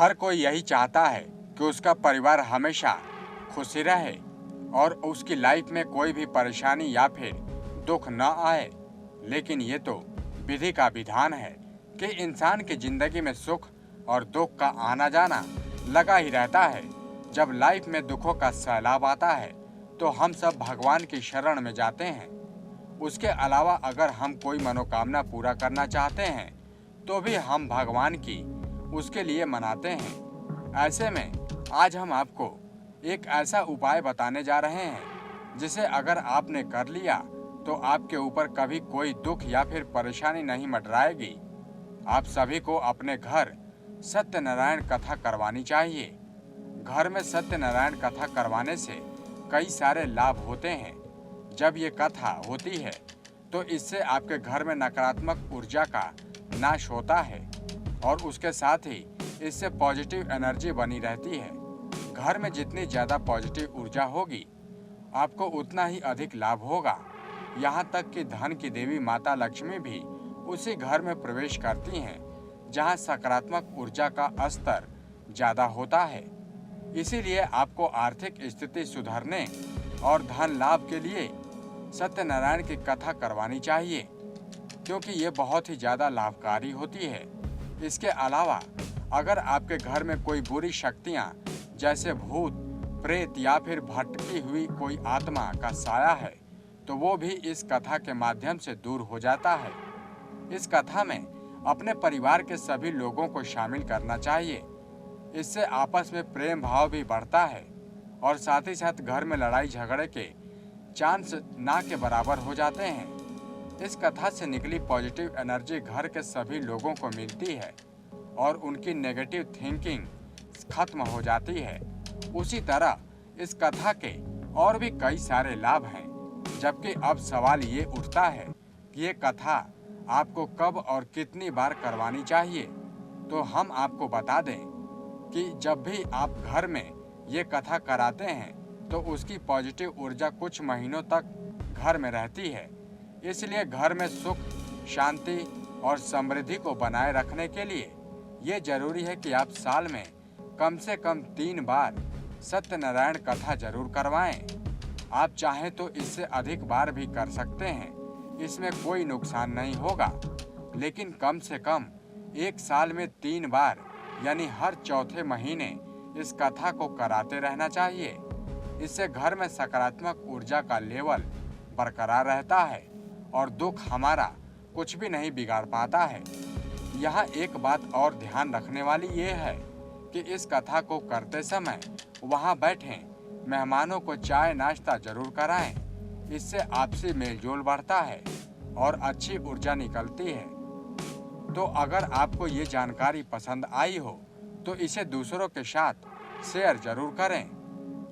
हर कोई यही चाहता है कि उसका परिवार हमेशा खुशी रहे और उसकी लाइफ में कोई भी परेशानी या फिर दुख न आए। लेकिन ये तो विधि का विधान है कि इंसान की जिंदगी में सुख और दुख का आना जाना लगा ही रहता है। जब लाइफ में दुखों का सैलाब आता है तो हम सब भगवान की शरण में जाते हैं। उसके अलावा अगर हम कोई मनोकामना पूरा करना चाहते हैं तो भी हम भगवान की उसके लिए मनाते हैं। ऐसे में आज हम आपको एक ऐसा उपाय बताने जा रहे हैं जिसे अगर आपने कर लिया तो आपके ऊपर कभी कोई दुख या फिर परेशानी नहीं मंडराएगी। आप सभी को अपने घर सत्यनारायण कथा करवानी चाहिए। घर में सत्यनारायण कथा करवाने से कई सारे लाभ होते हैं। जब ये कथा होती है तो इससे आपके घर में नकारात्मक ऊर्जा का नाश होता है और उसके साथ ही इससे पॉजिटिव एनर्जी बनी रहती है। घर में जितनी ज़्यादा पॉजिटिव ऊर्जा होगी आपको उतना ही अधिक लाभ होगा। यहाँ तक कि धन की देवी माता लक्ष्मी भी उसी घर में प्रवेश करती हैं जहाँ सकारात्मक ऊर्जा का स्तर ज़्यादा होता है। इसीलिए आपको आर्थिक स्थिति सुधरने और धन लाभ के लिए सत्यनारायण की कथा करवानी चाहिए, क्योंकि ये बहुत ही ज़्यादा लाभकारी होती है। इसके अलावा अगर आपके घर में कोई बुरी शक्तियाँ जैसे भूत, प्रेत या फिर भटकी हुई कोई आत्मा का साया है तो वो भी इस कथा के माध्यम से दूर हो जाता है। इस कथा में अपने परिवार के सभी लोगों को शामिल करना चाहिए। इससे आपस में प्रेम भाव भी बढ़ता है और साथ ही साथ घर में लड़ाई झगड़े के चांस ना के बराबर हो जाते हैं। इस कथा से निकली पॉजिटिव एनर्जी घर के सभी लोगों को मिलती है और उनकी नेगेटिव थिंकिंग खत्म हो जाती है। उसी तरह इस कथा के और भी कई सारे लाभ हैं। जबकि अब सवाल ये उठता है कि ये कथा आपको कब और कितनी बार करवानी चाहिए। तो हम आपको बता दें कि जब भी आप घर में ये कथा कराते हैं तो उसकी पॉजिटिव ऊर्जा कुछ महीनों तक घर में रहती है। इसलिए घर में सुख, शांति और समृद्धि को बनाए रखने के लिए ये जरूरी है कि आप साल में कम से कम 3 बार सत्यनारायण कथा जरूर करवाएं। आप चाहें तो इससे अधिक बार भी कर सकते हैं, इसमें कोई नुकसान नहीं होगा। लेकिन कम से कम एक साल में 3 बार यानी हर चौथे महीने इस कथा को कराते रहना चाहिए। इससे घर में सकारात्मक ऊर्जा का लेवल बरकरार रहता है और दुख हमारा कुछ भी नहीं बिगाड़ पाता है। यहाँ एक बात और ध्यान रखने वाली ये है कि इस कथा को करते समय वहाँ बैठे मेहमानों को चाय नाश्ता जरूर कराएं। इससे आपसी मेलजोल बढ़ता है और अच्छी ऊर्जा निकलती है। तो अगर आपको ये जानकारी पसंद आई हो तो इसे दूसरों के साथ शेयर जरूर करें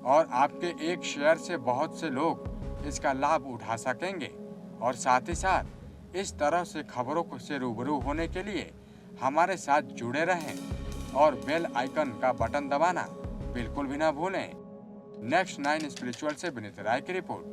और आपके एक शेयर से बहुत से लोग इसका लाभ उठा सकेंगे। और साथ ही साथ इस तरह से खबरों से रूबरू होने के लिए हमारे साथ जुड़े रहें और बेल आइकन का बटन दबाना बिल्कुल भी ना भूलें। नेक्स्ट 9 स्पिरिचुअल से विनीत राय की रिपोर्ट।